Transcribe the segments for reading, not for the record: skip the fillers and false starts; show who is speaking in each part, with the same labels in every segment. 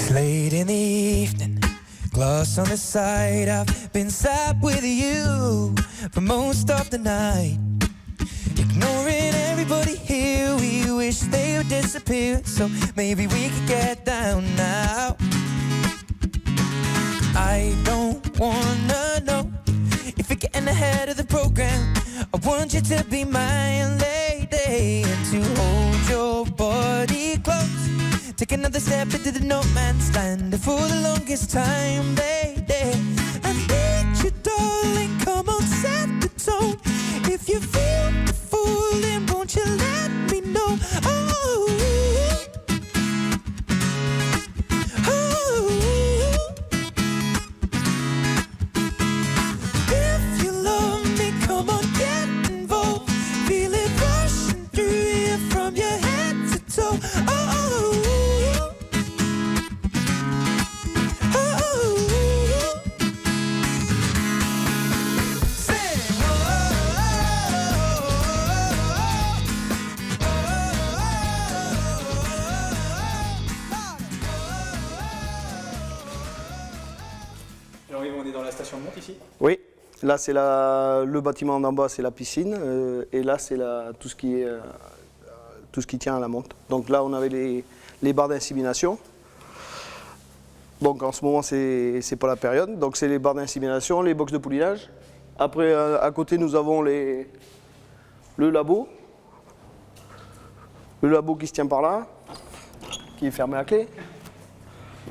Speaker 1: Late in the evening, glass on the side. I've been sat with you for most of the night, ignoring everybody here. We wish they would disappear, so maybe we could get down now. I don't wanna know if you're getting ahead of the program. I want you to be my lady and to hold your body close. Take another step into the no man's land for the longest time, lady. I need you, darling, come on, set the tone. If you feel the fool, then won't you let me know? Oh, oh. If you love me, come on, get involved. Feel it rushing through you from your head to toe. Oh.
Speaker 2: On est dans la station de monte ici.
Speaker 3: Oui, là c'est le bâtiment d'en bas, c'est la piscine, et là c'est tout ce qui tient à la monte. Donc là on avait les barres d'insémination. Donc en ce moment c'est pas la période, donc c'est les barres d'insémination, les box de poulinage. Après à côté nous avons le labo. Le labo qui se tient par là, qui est fermé à clé.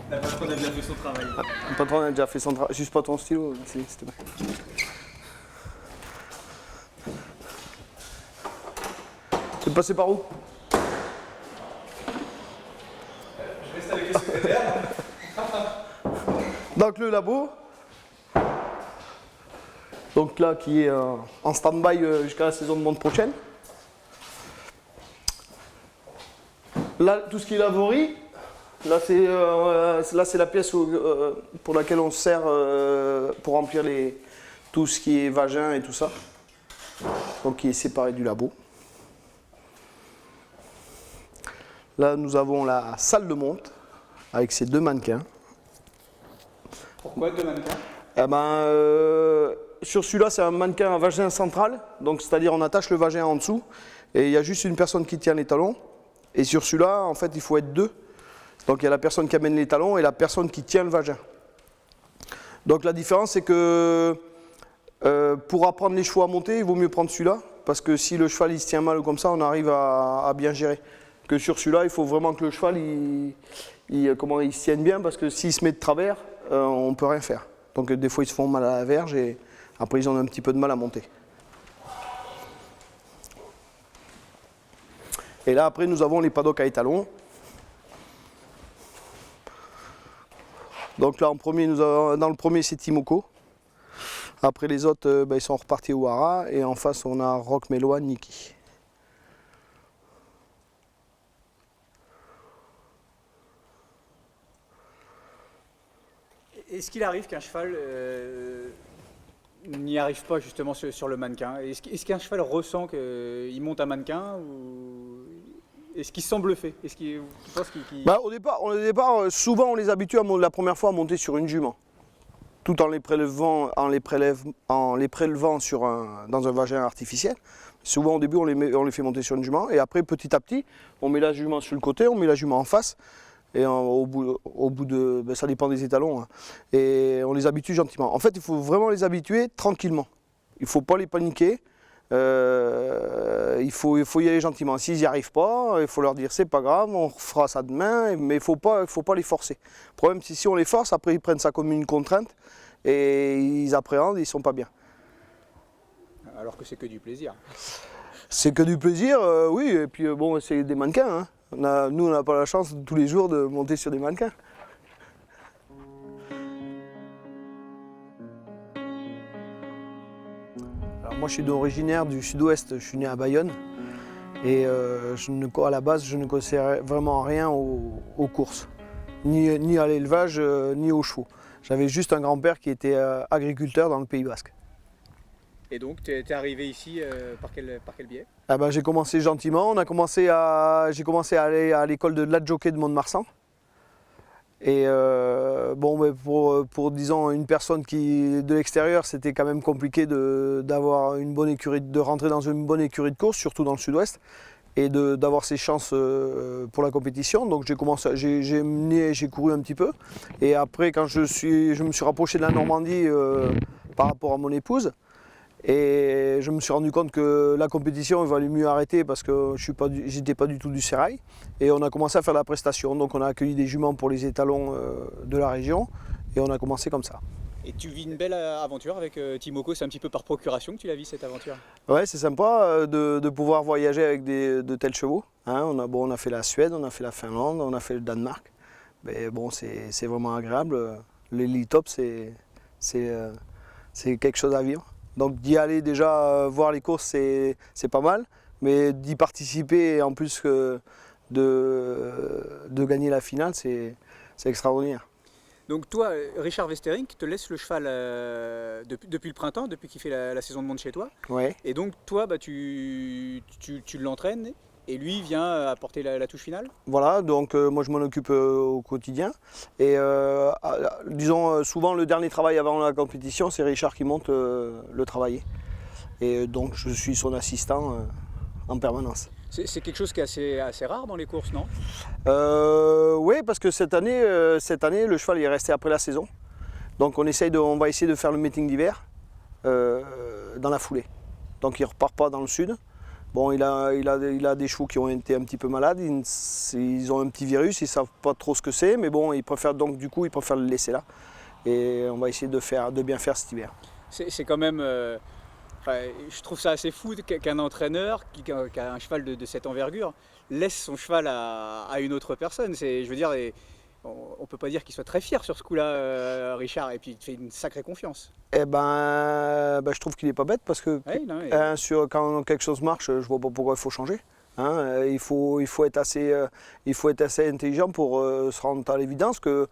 Speaker 2: La patronne a déjà fait son travail.
Speaker 3: Le patron a déjà fait son travail. Juste pas ton stylo, s'il te plaît. Tu es passé par où?
Speaker 2: Je reste avec les secrétaires.
Speaker 3: Donc le labo. Donc là qui est en stand-by jusqu'à la saison de monte prochaine. Là tout ce qui est laverie. Là c'est la pièce pour laquelle on se sert pour remplir tout ce qui est vagin et tout ça. Donc qui est séparé du labo. Là nous avons la salle de monte avec ses 2 mannequins.
Speaker 2: Pourquoi 2 mannequins?
Speaker 3: Sur celui-là c'est un mannequin à vagin central, donc c'est-à-dire on attache le vagin en dessous et il y a juste une personne qui tient les talons. Et sur celui-là en fait il faut être 2. Donc il y a la personne qui amène les talons et la personne qui tient le vagin. Donc la différence c'est que pour apprendre les chevaux à monter, il vaut mieux prendre celui-là, parce que si le cheval il se tient mal ou comme ça, on arrive à bien gérer. Que sur celui-là, il faut vraiment que le cheval il se tienne bien, parce que s'il se met de travers, on ne peut rien faire. Donc des fois ils se font mal à la verge et après ils ont un petit peu de mal à monter. Et là après nous avons les paddocks à étalons. Donc là, dans le premier, c'est Timoko. Après les autres, ils sont repartis au Hara. Et en face, on a Rock Meloa, Niki.
Speaker 2: Est-ce qu'il arrive qu'un cheval n'y arrive pas justement sur le mannequin? Est-ce qu'un cheval ressent qu'il monte un mannequin ou est-ce qu'il semble bluffé? Est-ce qu'il pense qu'il...
Speaker 3: Au départ, souvent on les habitue la première fois à monter sur une jument, tout en les prélevant dans un vagin artificiel. Souvent au début on les fait monter sur une jument et après petit à petit on met la jument sur le côté, on met la jument en face et au bout de ça dépend des étalons, hein, et on les habitue gentiment. En fait il faut vraiment les habituer tranquillement, il ne faut pas les paniquer. Il faut y aller gentiment. S'ils n'y arrivent pas, il faut leur dire c'est pas grave, on fera ça demain, mais il faut pas les forcer. Le problème c'est si on les force, après ils prennent ça comme une contrainte et ils appréhendent, ils sont pas bien.
Speaker 2: Alors que c'est que du plaisir.
Speaker 3: C'est que du plaisir, oui, et puis bon, c'est des mannequins, hein. Nous on n'a pas la chance tous les jours de monter sur des mannequins. Moi je suis originaire du sud-ouest, je suis né à Bayonne et à la base je ne connaissais vraiment rien aux courses, ni à l'élevage, ni aux chevaux. J'avais juste un grand-père qui était agriculteur dans le Pays Basque.
Speaker 2: Et donc tu es arrivé ici par quel biais?
Speaker 3: J'ai commencé gentiment, j'ai commencé à aller à l'école de l'Adjockey de Mont-de-Marsan. Et bon, mais pour disons une personne qui de l'extérieur, c'était quand même compliqué d'avoir une bonne écurie, de rentrer dans une bonne écurie de course, surtout dans le sud-ouest, et d'avoir ses chances pour la compétition. Donc j'ai couru un petit peu. Et après, quand je me suis rapproché de la Normandie par rapport à mon épouse, et je me suis rendu compte que la compétition, il valait mieux arrêter parce que je n'étais pas du tout du sérail. Et on a commencé à faire la prestation. Donc on a accueilli des juments pour les étalons de la région et on a commencé comme ça.
Speaker 2: Et tu vis une belle aventure avec Timoko, c'est un petit peu par procuration que tu l'as vis cette aventure?
Speaker 3: Ouais, c'est sympa de pouvoir voyager avec de tels chevaux. Hein, on a fait la Suède, on a fait la Finlande, on a fait le Danemark. Mais bon, c'est vraiment agréable. L'Elite Top, c'est quelque chose à vivre. Donc d'y aller déjà voir les courses, c'est pas mal, mais d'y participer et en plus de gagner la finale, c'est extraordinaire.
Speaker 2: Donc toi, Richard Westerink te laisse le cheval depuis le printemps, depuis qu'il fait la saison de monde chez toi.
Speaker 3: Ouais.
Speaker 2: Et donc toi, tu l'entraînes et lui vient apporter la touche finale?
Speaker 3: Voilà, donc moi je m'en occupe au quotidien. Et disons, souvent le dernier travail avant la compétition, c'est Richard qui monte le travailler. Et donc je suis son assistant en permanence.
Speaker 2: C'est quelque chose qui est assez rare dans les courses, non?
Speaker 3: Oui, parce que cette année, le cheval est resté après la saison. Donc on va essayer de faire le meeting d'hiver dans la foulée. Donc il ne repart pas dans le sud. Bon, il a des chevaux qui ont été un petit peu malades, ils ont un petit virus, ils ne savent pas trop ce que c'est, mais bon, ils préfèrent le laisser là. Et on va essayer de bien faire cet hiver.
Speaker 2: C'est quand même... je trouve ça assez fou qu'un entraîneur qui a un cheval de cette envergure laisse son cheval à une autre personne. Je veux dire, on ne peut pas dire qu'il soit très fier sur ce coup-là, Richard, et puis il te fait une sacrée confiance.
Speaker 3: Eh ben, je trouve qu'il n'est pas bête parce que quand quelque chose marche, je ne vois pas pourquoi il faut changer. Hein, il faut être assez intelligent pour se rendre à l'évidence que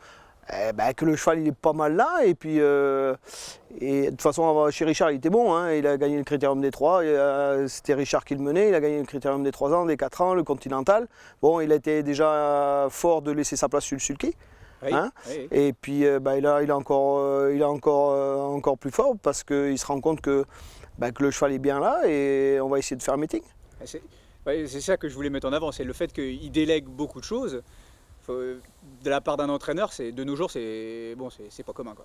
Speaker 3: le cheval il est pas mal là. Et puis, de toute façon, chez Richard, il était bon. Hein, il a gagné le Critérium des 3. C'était Richard qui le menait. Il a gagné le Critérium des 3 ans, des 4 ans, le Continental. Bon, il était déjà fort de laisser sa place sur le sulky.
Speaker 2: Oui,
Speaker 3: hein,
Speaker 2: oui.
Speaker 3: Et puis, il est encore plus fort parce qu'il se rend compte que le cheval est bien là et on va essayer de faire un meeting.
Speaker 2: C'est ça que je voulais mettre en avant, c'est le fait qu'il délègue beaucoup de choses. De la part d'un entraîneur, de nos jours, c'est pas commun, quoi.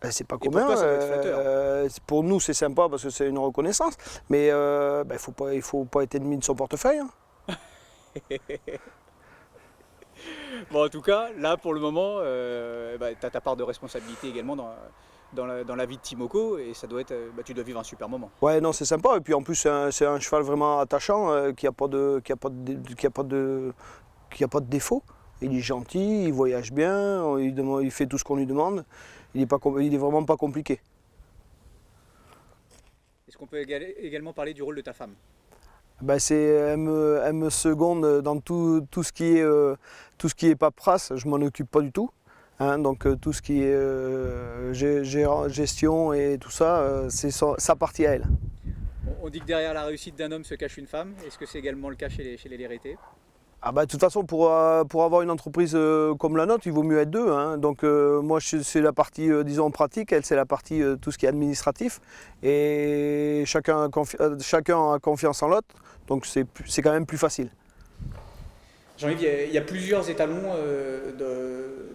Speaker 3: C'est pas
Speaker 2: Et
Speaker 3: commun.
Speaker 2: pour toi, ça va être flatteur.
Speaker 3: Pour nous, c'est sympa parce que c'est une reconnaissance. Mais il faut pas être ennemi de son portefeuille. Hein.
Speaker 2: Bon, en tout cas, là, pour le moment, tu as ta part de responsabilité également dans la vie de Timoko et ça doit être, tu dois vivre un super moment.
Speaker 3: Ouais, non, c'est sympa. Et puis en plus, c'est un cheval vraiment attachant qui a pas de défaut. Il est gentil, il voyage bien, il fait tout ce qu'on lui demande. Il est vraiment pas compliqué.
Speaker 2: Est-ce qu'on peut également parler du rôle de ta femme?
Speaker 3: Elle me seconde dans tout ce qui est paperasse, je m'en occupe pas du tout. Hein, donc tout ce qui est gestion et tout ça, c'est sa partie à elle.
Speaker 2: On dit que derrière la réussite d'un homme se cache une femme. Est-ce que c'est également le cas chez les Lérités?
Speaker 3: De toute façon, pour avoir une entreprise comme la nôtre, il vaut mieux être deux. Hein. Donc moi, c'est la partie, disons, pratique, elle, c'est la partie, tout ce qui est administratif. Et chacun a confiance en l'autre, donc c'est quand même plus facile.
Speaker 2: Jean-Yves, il y a plusieurs étalons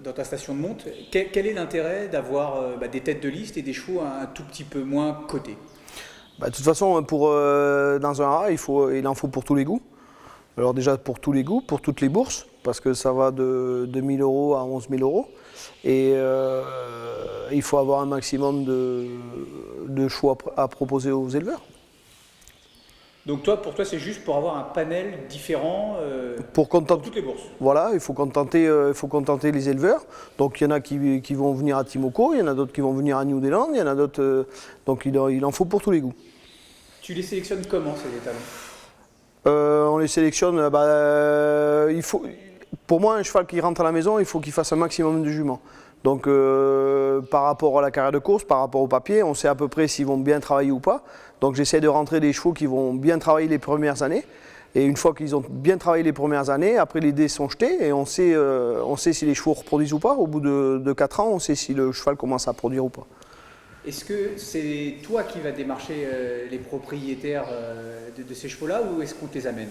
Speaker 2: dans ta station de monte. Quel est l'intérêt d'avoir des têtes de liste et des chevaux un tout petit peu moins cotés?
Speaker 3: De toute façon, dans un haras, il en faut pour tous les goûts. Alors déjà pour tous les goûts, pour toutes les bourses, parce que ça va de 2 000 € à 11 000 €. Et il faut avoir un maximum de choix à proposer aux éleveurs.
Speaker 2: Donc pour toi, c'est juste pour avoir un panel différent pour toutes les bourses.
Speaker 3: Voilà, il faut contenter les éleveurs. Donc il y en a qui vont venir à Timoko, il y en a d'autres qui vont venir à New Zealand, il y en a d'autres. Donc il en faut pour tous les goûts.
Speaker 2: Tu les sélectionnes comment ces étalons?
Speaker 3: On les sélectionne. Pour moi, un cheval qui rentre à la maison, il faut qu'il fasse un maximum de juments. Donc par rapport à la carrière de course, par rapport au papier, on sait à peu près s'ils vont bien travailler ou pas. Donc j'essaie de rentrer des chevaux qui vont bien travailler les premières années. Et une fois qu'ils ont bien travaillé les premières années, après les dés sont jetés et on sait si les chevaux reproduisent ou pas. Au bout de 4 ans, on sait si le cheval commence à produire ou pas.
Speaker 2: Est-ce que c'est toi qui vas démarcher les propriétaires de ces chevaux-là ou est-ce qu'on te les amène?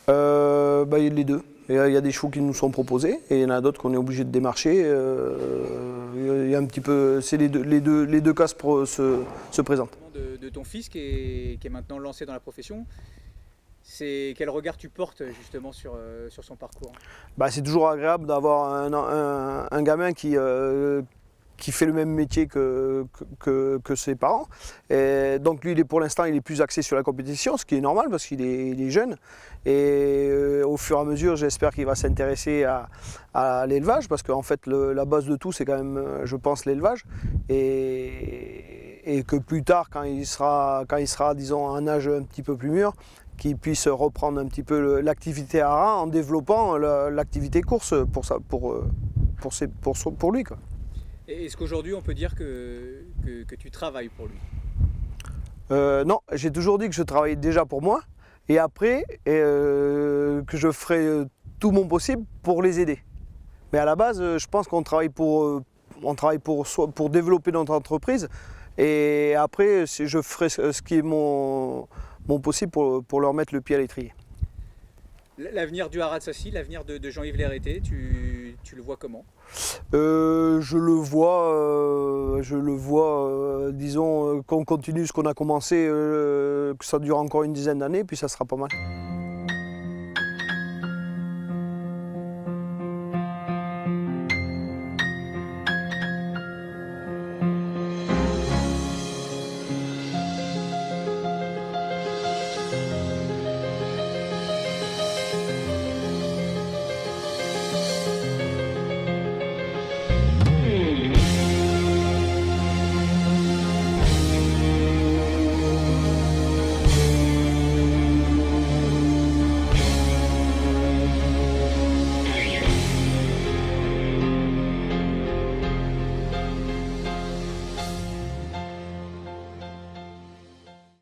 Speaker 3: Les deux. Il y a des chevaux qui nous sont proposés et il y en a d'autres qu'on est obligé de démarcher. Il y a un petit peu, c'est les deux cas se présentent.
Speaker 2: De ton fils qui est maintenant lancé dans la profession, quel regard tu portes justement sur son parcours?
Speaker 3: C'est toujours agréable d'avoir un gamin qui fait le même métier que ses parents. Et donc lui, pour l'instant, il est plus axé sur la compétition, ce qui est normal parce qu'il est jeune. Et au fur et à mesure, j'espère qu'il va s'intéresser à l'élevage parce qu'en fait, la base de tout, c'est quand même, je pense, l'élevage. Et que plus tard, quand il sera, disons, à un âge un petit peu plus mûr, qu'il puisse reprendre un petit peu l'activité ARA en développant l'activité course pour lui, quoi.
Speaker 2: Est-ce qu'aujourd'hui on peut dire que tu travailles pour lui?
Speaker 3: Non, j'ai toujours dit que je travaillais déjà pour moi et après que je ferai tout mon possible pour les aider. Mais à la base, je pense qu'on travaille pour développer notre entreprise et après je ferai ce qui est mon possible pour leur mettre le pied à l'étrier.
Speaker 2: L'avenir du Haras de Sacy, l'avenir de Jean-Yves Lérêté, tu le vois comment?
Speaker 3: Je le vois, disons, qu'on continue ce qu'on a commencé, que ça dure encore une dizaine d'années, puis ça sera pas mal.